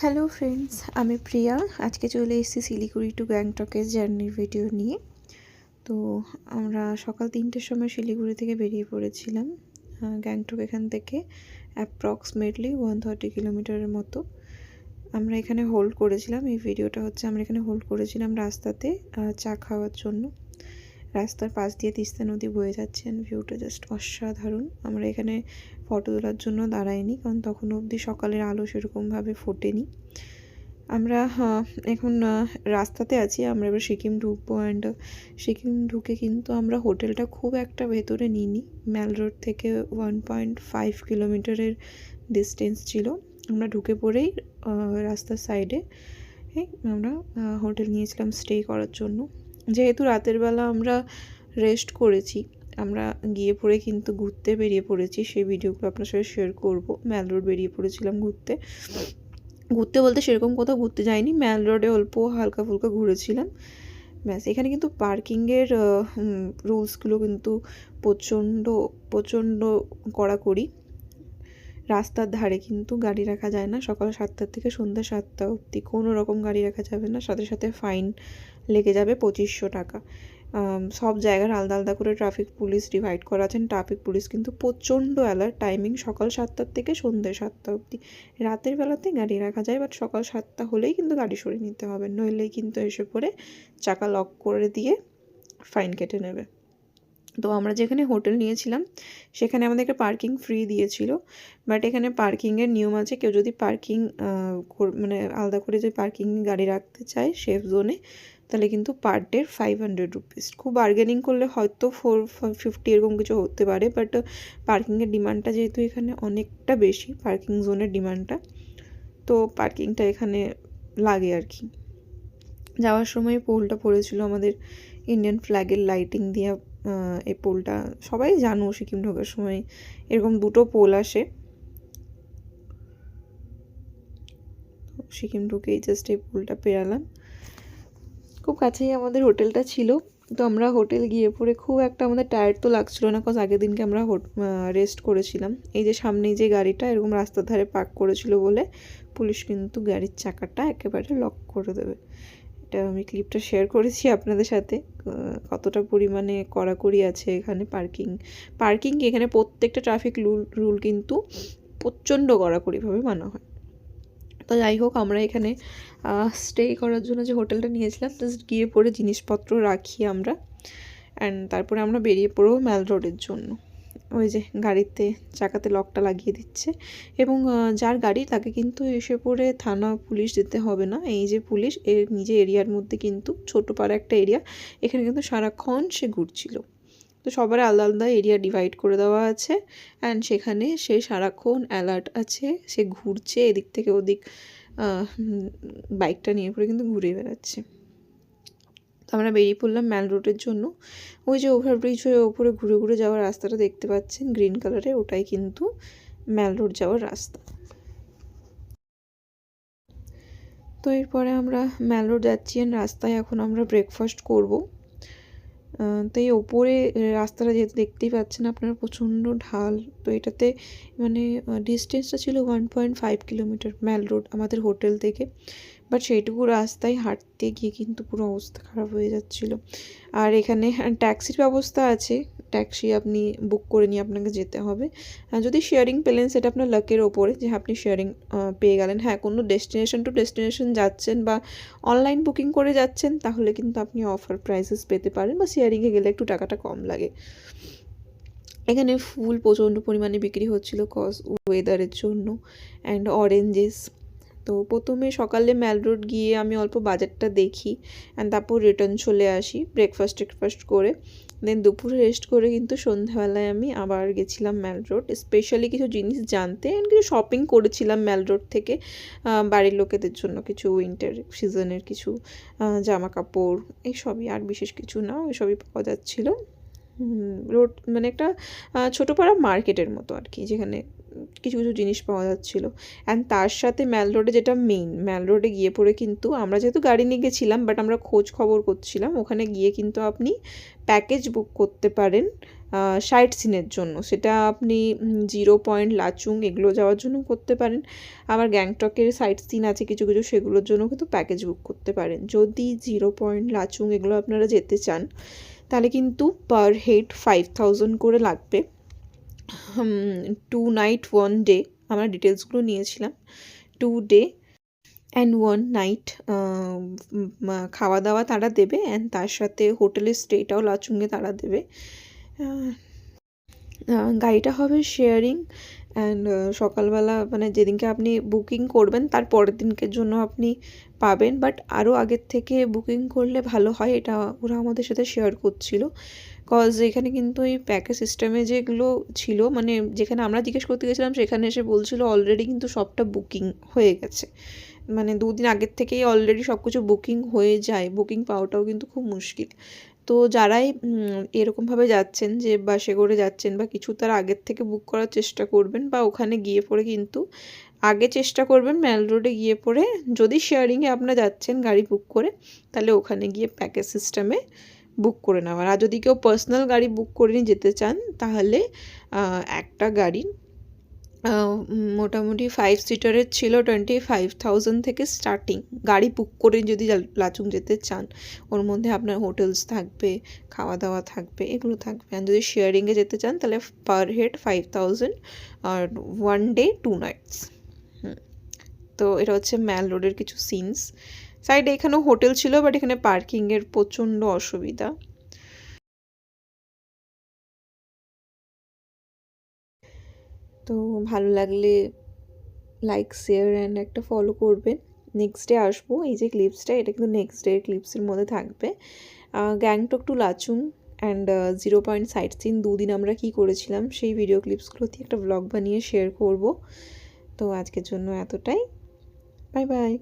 Hello friends, আমি প্রিয়া। আজকে চলে এসেছি শিলিগুড়ি টু গ্যাংটকের জার্নির ভিডিও নিয়ে। তো আমরা সকাল 3টের সময় শিলিগুড়ি থেকে বেরিয়ে পড়েছিলাম। গ্যাংটক এখান থেকে অ্যাপ্রক্সিমেটলি 130 কিলোমিটারের মতো। আমরা এখানে হোল্ড করেছিলাম। এই ভিডিওটা হচ্ছে আমরা এখানে হোল্ড করেছিলাম রাস্তাতে চা খাওয়ার জন্য। রাস্তার পাশ দিয়ে তিস্তা নদী বয়ে যাচ্ছে, ভিউটা জাস্ট অসাধারণ। আমরা এখানে ফটো তোলার জন্য দাঁড়াইনি, কারণ তখন অবধি সকালের আলো সেরকমভাবে ফোটেনি। আমরা এখন রাস্তাতে আছি। আমরা এবার সিকিম ঢুকবো। অ্যান্ড সিকিম ঢুকে কিন্তু আমরা হোটেলটা খুব একটা ভেতরে নিইনি। ম্যাল রোড থেকে 1.5 কিলোমিটারের ডিস্টেন্স ছিল। আমরা ঢুকে পড়েই রাস্তার সাইডে আমরা হোটেল নিয়েছিলাম স্টে করার জন্য। যেহেতু রাতের বেলা আমরা রেস্ট করেছি, আমরা গিয়ে পড়ে কিন্তু ঘুরতে বেরিয়ে পড়েছি। সেই ভিডিওগুলো আপনার সাথে শেয়ার করবো। ম্যাল রোড বেরিয়ে পড়েছিলাম ঘুরতে বলতে সেরকম কোথাও ঘুরতে যাইনি, ম্যাল রোডে অল্প হালকা ফুলকা ঘুরেছিলাম, ব্যাস। এখানে কিন্তু পার্কিংয়ের রুলসগুলো কিন্তু প্রচণ্ড কড়াকড়ি। রাস্তার ধারে কিন্তু গাড়ি রাখা যায় না। সকাল 7টা থেকে সন্ধ্যা 7টা অবধি কোনো রকম গাড়ি রাখা যাবে না। সাথে সাথে ফাইন লেগে যাবে 2500 টাকা। সব জায়গার আলাদা আলাদা করে ট্রাফিক পুলিশ ডিভাইড করা আছেন। ট্রাফিক পুলিশ কিন্তু প্রচণ্ড অ্যালার্ট। টাইমিং সকাল 7টার থেকে সন্ধ্যে 7টা অবধি। রাতের বেলাতে গাড়ি রাখা যায়, বাট সকাল 7টা হলেই কিন্তু গাড়ি সরিয়ে নিতে হবে, নইলেই কিন্তু এসে পড়ে চাকা লক করে দিয়ে ফাইন কেটে নেবে। তো আমরা যেখানে হোটেল নিয়েছিলাম সেখানে আমাদেরকে পার্কিং ফ্রি দিয়েছিল, বাট এখানে পার্কিংয়ের নিয়ম আছে। কেউ যদি পার্কিং মানে আলাদা করে যে পার্কিং গাড়ি রাখতে চায় সেফ জোনে, তাহলে কিন্তু পার ডে 500 রুপিস। খুব বার্গেনিং করলে হয়তো 450 এরকম কিছু হতে পারে, বাট পার্কিংয়ের ডিমান্ডটা যেহেতু এখানে অনেকটা বেশি, পার্কিং জোনের ডিমান্ডটা, তো পার্কিংটা এখানে লাগে আর কি। যাওয়ার সময় পোলটা পড়েছিল আমাদের ইন্ডিয়ান ফ্ল্যাগের লাইটিং দিয়ে। এই পোলটা সবাই জানো, সিকিম ঢোকার সময় এরকম দুটো পোল আসে। সিকিম ঢুকেই জাস্ট এই পোলটা পেরালাম। খুব কাছেই আমাদের হোটেলটা ছিল। তো আমরা হোটেল গিয়ে পরে খুব একটা আমাদের টায়ার্ড তো লাগছিল না, কজ আগের দিনকে আমরা রেস্ট করেছিলাম। এই যে সামনেই যে গাড়িটা এরকম রাস্তার ধারে পার্ক করেছিল বলে পুলিশ কিন্তু গাড়ির চাকাটা একেবারে লক করে দেবে। এটা আমি ক্লিপটা শেয়ার করেছি আপনাদের সাথে, কতটা পরিমাণে কড়াকড়ি আছে এখানে। পার্কিং এখানে প্রত্যেকটা ট্রাফিক রুল কিন্তু প্রচণ্ড কড়াকড়িভাবে মানা হয়। তো যাই হোক, আমরা এখানে স্টে করার জন্য যে হোটেলটা নিয়েছিলাম, জাস্ট গিয়ে পড়ে জিনিসপত্র রাখি আমরা, অ্যান্ড তারপরে আমরা বেরিয়ে পড়বো ম্যাল রোডের জন্য। ওই যে গাড়িতে চাকাতে লকটা লাগিয়ে দিচ্ছে, এবং যার গাড়ি তাকে কিন্তু এসে পড়ে থানা পুলিশ যেতে হবে না। এই যে পুলিশ এর নিজে এরিয়ার মধ্যে কিন্তু ছোটো পাড়া একটা এরিয়া, এখানে কিন্তু সারাক্ষণ সে ঘুরছিল। তো সবার আলাদা আলাদা এরিয়া ডিভাইড করে দেওয়া আছে, অ্যান্ড সেখানে সে সারাক্ষণ অ্যালার্ট আছে। সে ঘুরছে এদিক থেকে ওদিক, বাইকটা নিয়ে পরে কিন্তু ঘুরে বেড়াচ্ছে। তো আমরা বেরিয়ে পড়লাম ম্যাল রোডের জন্য। ওই যে ওভারব্রিজ হয়ে ওপরে ঘুরে ঘুরে যাওয়ার রাস্তাটা দেখতে পাচ্ছেন গ্রিন কালারের, ওটাই কিন্তু ম্যাল রোড যাওয়ার রাস্তা। তো এরপরে আমরা ম্যাল রোড যাচ্ছি, রাস্তায় এখন আমরা ব্রেকফাস্ট করব। তো এই ওপরে রাস্তাটা যেহেতু দেখতেই পাচ্ছেন আপনারা, প্রচণ্ড ঢাল। তো এটাতে মানে ডিস্টেন্সটা ছিল 1.5 কিলোমিটার ম্যাল রোড আমাদের হোটেল থেকে, বাট সেইটুকু রাস্তায় হাঁটতে গিয়ে কিন্তু পুরো অবস্থা খারাপ হয়ে যাচ্ছিল। আর এখানে ট্যাক্সির ব্যবস্থা আছে, ট্যাক্সি আপনি বুক করে নিয়ে আপনাকে যেতে হবে। যদি শেয়ারিং পেলেন সেটা আপনার লাকের ওপরে, যে আপনি শেয়ারিং পেয়ে গেলেন। হ্যাঁ, কোনো ডেস্টিনেশন টু ডেস্টিনেশন যাচ্ছেন বা অনলাইন বুকিং করে যাচ্ছেন, তাহলে কিন্তু আপনি অফার প্রাইসেস পেতে পারেন, বা শেয়ারিংয়ে গেলে একটু টাকাটা কম লাগে। এখানে ফুল প্রচণ্ড পরিমাণে বিক্রি হচ্ছিল কজ ওয়েদারের জন্য, অ্যান্ড অরেঞ্জেস। তো প্রথমে সকালে ম্যাল রোড গিয়ে আমি অল্প বাজারটা দেখি, অ্যান্ড তারপর রিটার্ন চলে আসি ব্রেকফাস্ট করে। দেন দুপুরে রেস্ট করে কিন্তু সন্ধ্যাবেলায় আমি আবার গেছিলাম ম্যাল রোড, স্পেশালি কিছু জিনিস জানতে, অ্যান্ড কিছু শপিং করেছিলাম ম্যাল রোড থেকে। বাড়ির লোকেদের জন্য কিছু উইন্টার সিজনের কিছু জামা কাপড়, এইসবই, আর বিশেষ কিছু না, ওইসবই পাওয়া যাচ্ছিলো। রোড মানে একটা ছোটো পাড়া মার্কেটের মতো আর কি, যেখানে কিছু কিছু জিনিস পাওয়া যাচ্ছিলো। অ্যান্ড তার সাথে ম্যাল রোডে যেটা মেইন, ম্যাল রোডে গিয়ে পড়ে কিন্তু আমরা যেহেতু গাড়ি নিয়ে গেছিলাম, বাট আমরা খোঁজ খবর করছিলাম, ওখানে গিয়ে কিন্তু আপনি প্যাকেজ বুক করতে পারেন সাইট সিনের জন্য, সেটা আপনি 0 পয়েন্ট, লাচুং এগুলো যাওয়ার জন্য করতে পারেন। আবার গ্যাংটকের সাইট সিন আছে কিছু কিছু, সেগুলোর জন্য কিন্তু প্যাকেজ বুক করতে পারেন। যদি 0 পয়েন্ট, লাচুং এগুলো আপনারা যেতে চান তাহলে কিন্তু পার হেড 5000 করে লাগবে। 2 নাইট 1 ডে, আমরা ডিটেলসগুলো নিয়েছিলাম। 2 ডে অ্যান্ড 1 নাইট খাওয়া দাওয়া তারা দেবে, অ্যান্ড তার সাথে হোটেলের স্টেটাও লাচুংয়ে তারা দেবে। গাড়িটা হবে শেয়ারিং, অ্যান্ড সকালবেলা মানে যেদিনকে আপনি বুকিং করবেন তার পরের দিনকের জন্য আপনি পাবেন, বাট আরও আগের থেকে বুকিং করলে ভালো হয়, এটা ওরা আমাদের সাথে শেয়ার করছিল। কজ এখানে কিন্তু এই প্যাকেজ সিস্টেমে যেগুলো ছিল, মানে যেখানে আমরা জিজ্ঞেস করতে গেছিলাম সেখানে এসে বলছিল অলরেডি কিন্তু সবটা বুকিং হয়ে গেছে, মানে 2 দিন আগের থেকেই অলরেডি সব কিছু বুকিং হয়ে যায়, বুকিং পাওয়াটাও কিন্তু খুব মুশকিল। তো যারাই এরকমভাবে যাচ্ছেন, যে বাসে করে যাচ্ছেন বা কিছু, তার আগের থেকে বুক করার চেষ্টা করবেন, বা ওখানে গিয়ে পরে কিন্তু আগে চেষ্টা করবেন ম্যাল রোডে গিয়ে পরে, যদি শেয়ারিংয়ে আপনারা যাচ্ছেন গাড়ি বুক করে, তাহলে ওখানে গিয়ে প্যাকেজ সিস্টেমে বুক করে নেওয়ার। আর যদি কেউ পার্সোনাল গাড়ি বুক করে নিয়ে যেতে চান তাহলে একটা গাড়ি মোটামুটি 5 সিটারের ছিল 25,000 থেকে স্টার্টিং, গাড়ি বুক করে যদি লাচুং যেতে চান। ওর মধ্যে আপনার হোটেলস থাকবে, খাওয়া দাওয়া থাকবে, এগুলো থাকবে। আর যদি শেয়ারিংয়ে যেতে চান তাহলে পার হেড 5000, আর 1 ডে 2 নাইটস। তো এটা হচ্ছে ম্যাল রোডের কিছু সিনস। সাইডে এখানেও হোটেল ছিল, বাট এখানে পার্কিংয়ের প্রচণ্ড অসুবিধা। তো ভালো লাগলে লাইক, শেয়ার অ্যান্ড একটা ফলো করবেন। নেক্সট ডে আসবো, এই যে ক্লিপসটা এটা কিন্তু নেক্সট ডে ক্লিপসের মধ্যে থাকবে। Gangtok to Lachung and 0 point sightseeing 2 দিন আমরা কী করেছিলাম সেই ভিডিও ক্লিপসগুলো দিয়ে একটা ব্লগ বানিয়ে শেয়ার করব। তো আজকের জন্য এতটাই, বাই বাই।